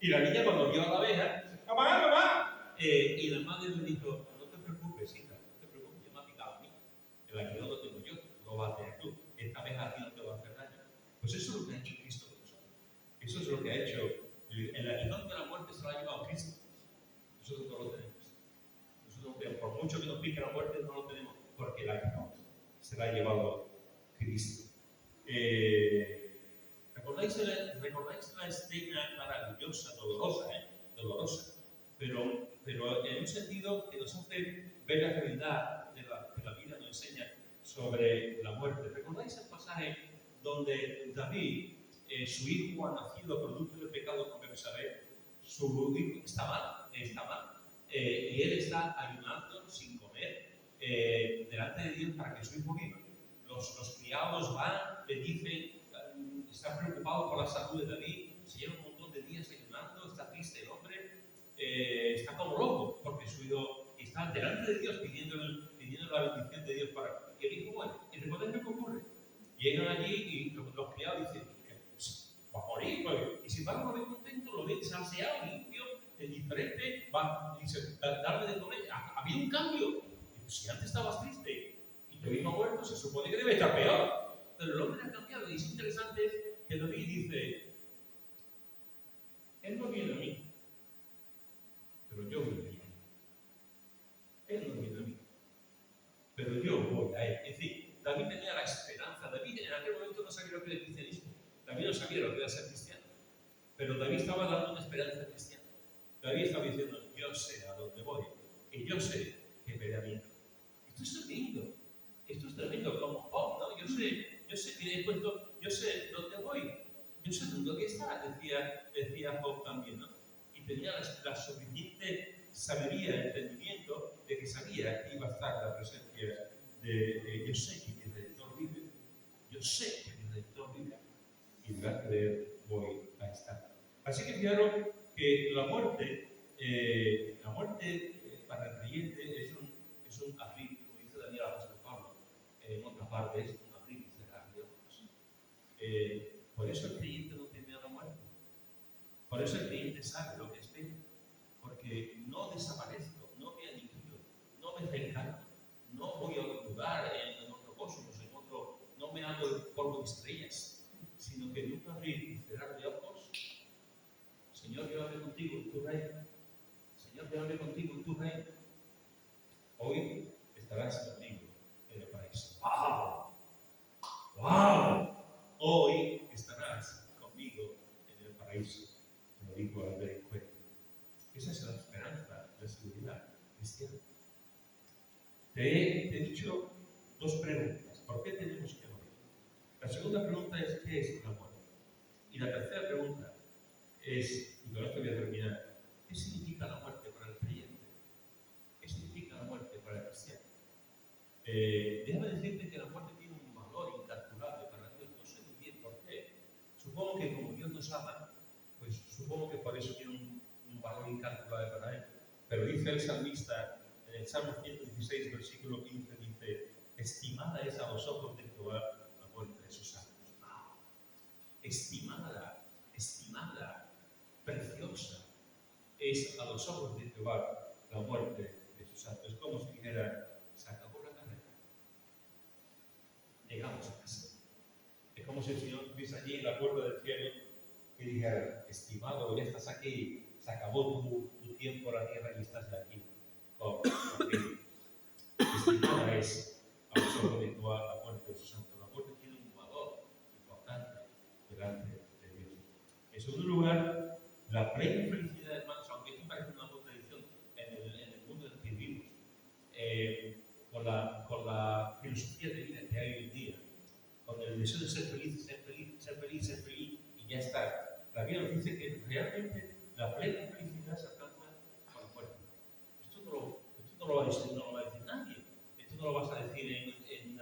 Y la niña cuando vio a la abeja, ¡mamá, mamá! Y la madre le dijo, no te preocupes, hija, no te preocupes, ya me ha picado a mí. El aguijón lo tengo yo, lo vas a tener tú. Esta abeja a ti no te va a hacer daño. Pues eso es lo que ha hecho Cristo con nosotros. Eso es lo que ha hecho. El aguijón de la muerte se lo ha llevado Cristo. Nosotros no lo tenemos. Nosotros no tenemos. Por mucho que nos pique la muerte, no lo tenemos. Porque el aguijón se lo ha llevado Cristo. ¿Recordáis la escena maravillosa, dolorosa, pero en un sentido que nos hace ver la realidad que la Biblia nos enseña sobre la muerte? ¿Recordáis el pasaje donde David, su hijo ha nacido producto del pecado con Betsabé? Su hijo está mal, y él está ayunando sin comer delante de Dios para que su hijo viva. Los criados van, le dicen, está preocupado por la salud de David, se lleva un montón de días ayunando, está triste el hombre, está como loco, porque su hijo está delante de Dios pidiendo la bendición de Dios para que el hijo muere. ¿Y recuerden qué ocurre? Llegan allí y los criados dicen, pues, va a morir, pues. Y sin embargo lo ven contento, lo ven salseado, limpio, diferente, va, dice, darle de comer, ha habido un cambio. Y pues, si antes estabas triste y tu hijo ha muerto, se supone que debe estar peor. Pero el hombre ha cambiado y es interesante que David dice, él no viene a mí, pero yo voy a él. Él no viene a mí, pero yo voy a él. Es decir, David tenía la esperanza. David en aquel momento no sabía lo que era el cristianismo. David no sabía lo que era ser cristiano. Pero David estaba dando una esperanza cristiana. David estaba diciendo, yo sé a dónde voy y yo sé que me da bien. Esto es tremendo. Esto es tremendo como Job, ¿no? Yo sé que he puesto, yo sé dónde voy, yo sé dónde voy a estar, decía Job también, ¿no? Y tenía la suficiente sabiduría, entendimiento de que sabía que iba a estar la presencia de yo sé que mi Redentor vive, yo sé que mi Redentor vive, y delante de él voy a estar. Así que fijaros que la muerte para el creyente es un abrir, como dice Daniel apóstol Pablo, en otra parte es un abrir y cerrar de ojos. Por eso el creyente no teme a la muerte. Por eso el creyente sabe lo que espera. Porque no desaparezco, no me aniquilo, no me reencarno, no voy a otro lugar, en otro cosmos, no me hago el polvo de estrellas, sino que en un abrir y cerrar de ojos, Señor, yo hablé contigo en tu reino. Señor, yo hablé contigo en tu reino. Hoy estarás conmigo en el paraíso. ¡Wow! ¡Wow! Hoy estarás conmigo en el paraíso, como dijo Albert Einstein. Esa es la esperanza, la seguridad cristiana. Te he dicho dos preguntas. ¿Por qué tenemos que morir? La segunda pregunta es, ¿qué es la muerte? Y la tercera pregunta es, y con esto voy a terminar, ¿qué significa la muerte para el creyente? ¿Qué significa la muerte para el cristiano? Déjame decirte que la muerte tiene un valor incalculable para Dios. No sé muy bien por qué. Supongo que como Dios nos ama, pues supongo que por eso tiene un valor incalculable para Él. Pero dice el salmista en el Salmo 116, versículo 15, dice, estimada es a los ojos de Jehová la muerte de sus santos. Estimada, preciosa es a los ojos de Jehová la muerte de sus santos. Es como si dijera, se acabó la carrera. Llegamos a casa. Es como si el Señor estuviese allí en la puerta del cielo y dijera, estimado, ya estás aquí, se acabó tu tiempo en la tierra y estás aquí. Estimada es a los ojos de Jehová la muerte de sus santos. La muerte tiene un valor importante delante de Dios. En segundo lugar, la plena felicidad, hermanos, aunque esto parece una contradicción en el mundo en el que vivimos, con la filosofía de vida que hay hoy en día, con el deseo de ser feliz, y ya está. La Biblia nos dice que realmente la plena felicidad se alcanza con la muerte. Esto no lo va a decir nadie. Esto no lo vas a decir en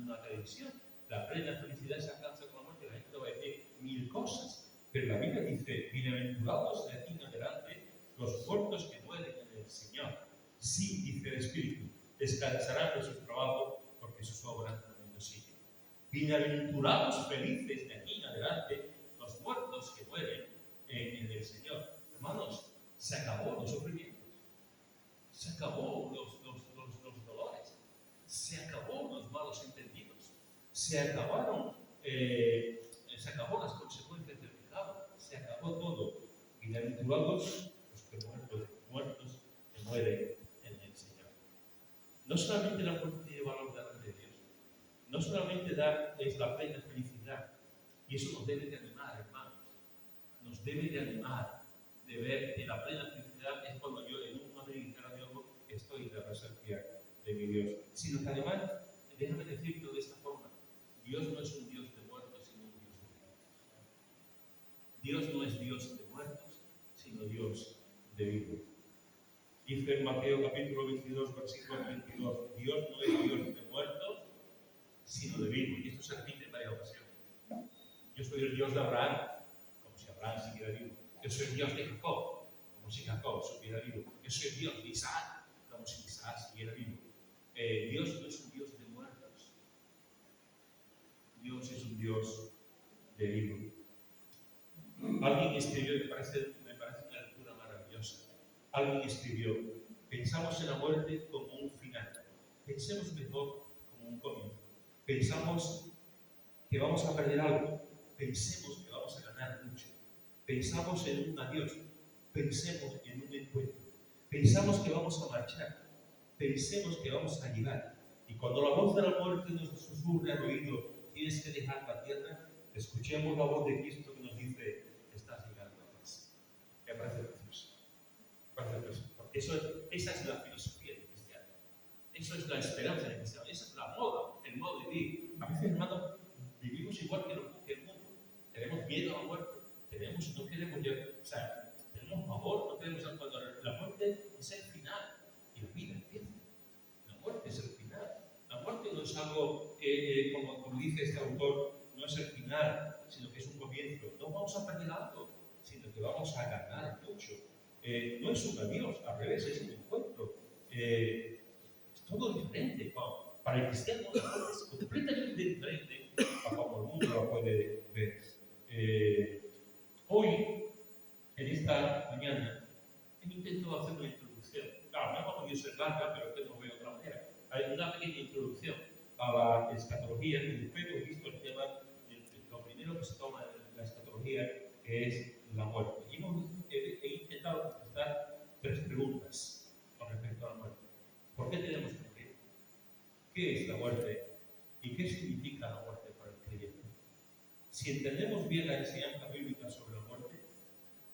una televisión. La plena felicidad se alcanza con la muerte. La gente lo va a decir mil cosas. Pero la Biblia dice, bienaventurados de aquí en adelante los muertos que mueren en el Señor. Sí, dice el Espíritu, descansarán de sus trabajos porque sus obras no siguen. Bienaventurados, felices de aquí en adelante, los muertos que mueren en el Señor. Hermanos, se acabó los sufrimientos, se acabó los dolores, se acabó los malos entendidos, se acabó las consecuencias del pecado, se acabó todo. Bienaventurados los que muertos que mueren en el Señor. No solamente la muerte tiene valor delante de Dios, no solamente es la plena felicidad, y eso nos debe de animar, hermanos, nos debe de animar de ver que la plena felicidad es cuando yo en un momento cristiano de algo estoy en la presencia de mi Dios, sino que además, déjame decirlo de esta forma, Dios no es un Dios de muertos, sino un Dios de vivos. Dios no es Dios de muertos, sino Dios de vivos. Dice en Mateo capítulo 22, versículo 22, Dios no es Dios de muertos, sino de vivos. Y esto se repite en varias ocasiones. Yo soy el Dios de Abraham, como si Abraham siguiera vivo. Yo soy el Dios de Jacob, como si Jacob siguiera vivo. Yo soy el Dios de Isaac, como si Isaac siguiera vivo. Dios no es un Dios de muertos. Dios es un Dios de vivos. Alguien escribió, me parece una lectura maravillosa. Alguien escribió, pensamos en la muerte como un final. Pensemos mejor como un comienzo. Pensamos que vamos a perder algo. Pensemos que vamos a ganar mucho. Pensamos en un adiós. Pensemos en un encuentro. Pensamos que vamos a marchar. Pensemos que vamos a llegar. Y cuando la voz de la muerte nos susurre al oído, tienes que dejar la tierra, escuchemos la voz de Cristo que nos dice, estás llegando a casa. Me parece precioso. Porque esa es la filosofía del cristiano. Eso es la esperanza del cristiano. Esa es la moda, el modo de vivir. A veces, hermano, vivimos igual que el mundo. Tenemos miedo a la muerte. No queremos ya, o sea, tenemos pavor, no queremos cuando la muerte es el final y la vida empieza. La muerte es el final. La muerte no es algo, como dice este autor, no es el final, sino que es un comienzo. No vamos a perder algo, sino que vamos a ganar mucho. No es un adiós, al revés, es un encuentro. Es todo diferente. Para el cristiano, la muerte es completamente diferente a como el mundo lo puede ver. Hoy, en esta mañana, he intentado hacer una introducción. Claro, no es como yo ser larga, pero es que no veo de otra manera. Hay una pequeña introducción a la escatología, y después he visto el tema, lo primero que se toma en la escatología es la muerte. Y he intentado contestar 3 preguntas con respecto a la muerte. ¿Por qué tenemos que morir? ¿Qué es la muerte? ¿Y qué significa la muerte para el creyente? Si entendemos bien la enseñanza bíblica sobre la muerte,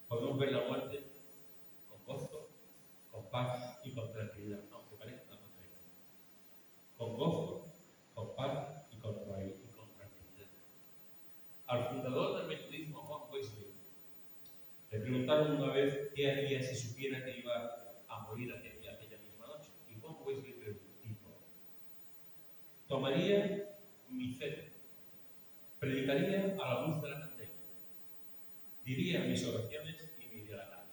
podemos ver la muerte con gozo, con paz y con tranquilidad, aunque parezca una contradicción. Con gozo, con paz y con tranquilidad. Al fundador del metodismo, Juan Wesley, le preguntaron una vez qué haría si supiera que iba a morir aquella misma noche. Y Juan Wesley dijo, tomaría mi cetro, predicaría a la luz de la candela, diría mis oraciones y me iría a la cama.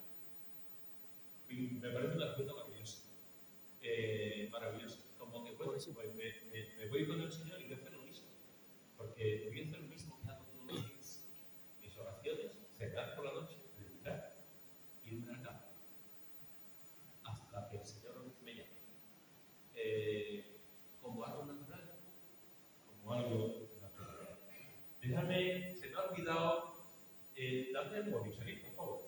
Me parece una respuesta maravillosa. Maravillosa. Como que pues, me voy con el Señor y voy a hacer lo mismo. Porque voy a hacer lo mismo que hago todos los días. Mis oraciones, cenar por la noche, predicar, irme a la cama. Hasta que el Señor me llame. Como algo natural. Como algo natural. Déjame, se me ha olvidado, dame el móvil, ¿sabéis? Por favor.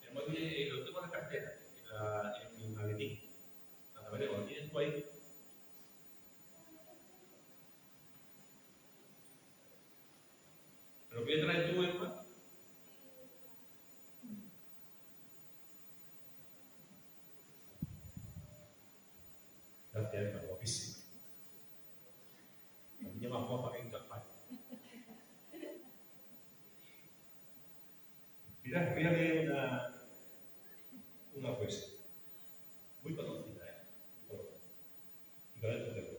El móvil lo tengo en la cartera, en mi maletín. A ver, ¿lo tienes tú ahí? ¿Pero qué traes tú, Emma? Gracias, Emma, guapísima. Me llama guapa que incapaz. Mirad, voy a leer una poesía. Muy conocida, ¿eh? Muy conocida. Y con esto te voy.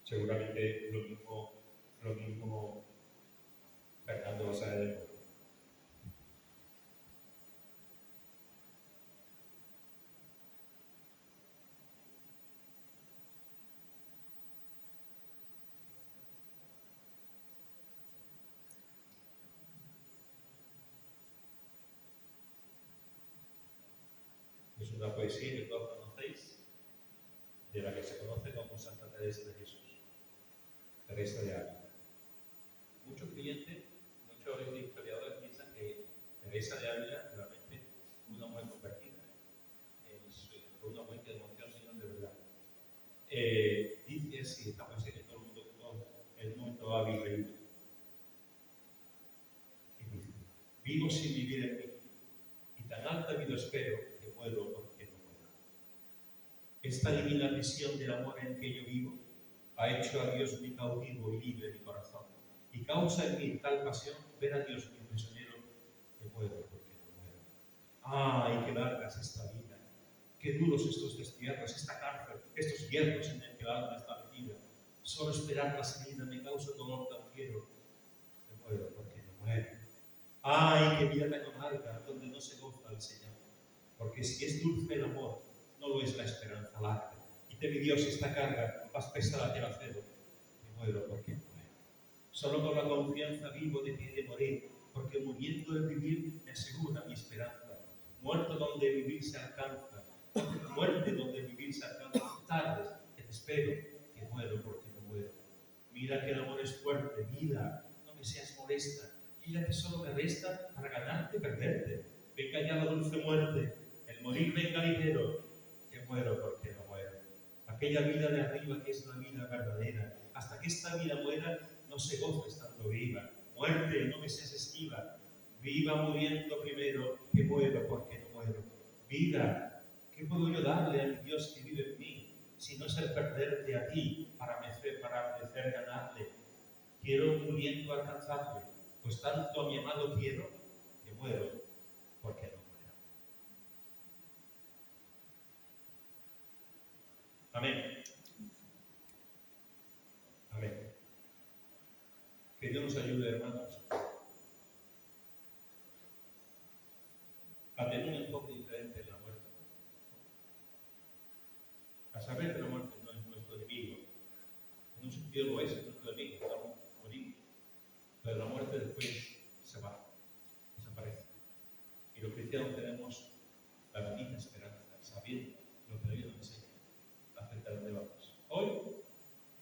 Seguramente lo mismo Fernando va a saber. Es una poesía que todos conocéis, de la que se conoce como Santa Teresa de Jesús, Teresa de Ávila. Muchos creyentes, muchos historiadores piensan que Teresa de Ávila realmente fue una mujer convertida, fue una mujer que denunció al Señor de verdad. Dice así, esta poesía que todo el mundo ha vivido. Vivo sin vivir en mí, y tan alta vida espero que muero porque no muero. Esta divina visión del amor en que yo vivo ha hecho a Dios mi cautivo y libre mi corazón, y causa en mí tal pasión ver a Dios mi prisionero que muero porque no muero. ¡Ay, qué larga es esta vida! ¡Qué duros estos destierros, esta cárcel, estos hierros en el que el alma está metida! Solo esperar la salida me causa dolor tan fiero que muero porque no muero. ¡Ay, qué vida tan amarga, donde no se goza el Señor! Porque si es dulce el amor, no lo es la esperanza larga. Quíteme Dios esta carga, más pesada que el acero. Me muero porque no muero. Solo con la confianza vivo de pie de morir, porque muriendo el vivir me asegura mi esperanza. Muerto donde vivir se alcanza, muerte donde vivir se alcanza. Tardes que te espero, que muero porque no muero. Mira que el amor es fuerte, vida, no me seas molesta. Mira que solo me resta para ganarte, perderte. Venga ya la dulce muerte, el morir venga ligero, que muero porque no muero. Aquella vida de arriba que es la vida verdadera, hasta que esta vida muera, no se goza estando viva. Muerte, no me seas esquiva, viva muriendo primero, que muero porque no muero. Vida, ¿qué puedo yo darle a mi Dios que vive en mí, si no es el perderte a ti para merecer ganarle? Quiero muriendo alcanzarle, pues tanto a mi amado quiero, que muero porque no muero. Amén. Amén. Que Dios nos ayude, hermanos, a tener un enfoque diferente en la muerte. A saber que la muerte no es nuestro enemigo. En un sentido lo es nuestro enemigo, estamos morimos. Pero la muerte después se va, desaparece. Y los cristianos tenemos la bendita esperanza, sabiendo lo que la Biblia nos enseña acerca de dónde vamos. Hoy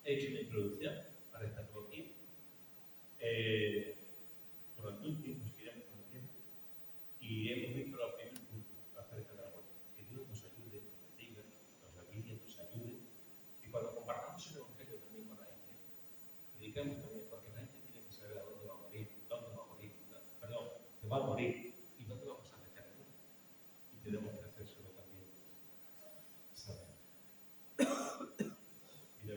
he hecho una introducción a esta teología. Durante un tiempo seguiremos con el tiempo y hemos visto el primer punto acerca de la muerte. Que Dios nos ayude, nos bendiga, nos ayude, nos ayude. Y cuando compartamos el Evangelio también con la gente, predicamos también, porque la gente tiene que saber a dónde va a morir, perdón, que va a morir y dónde vamos a meter. Y tenemos que hacérselo también saber. Y de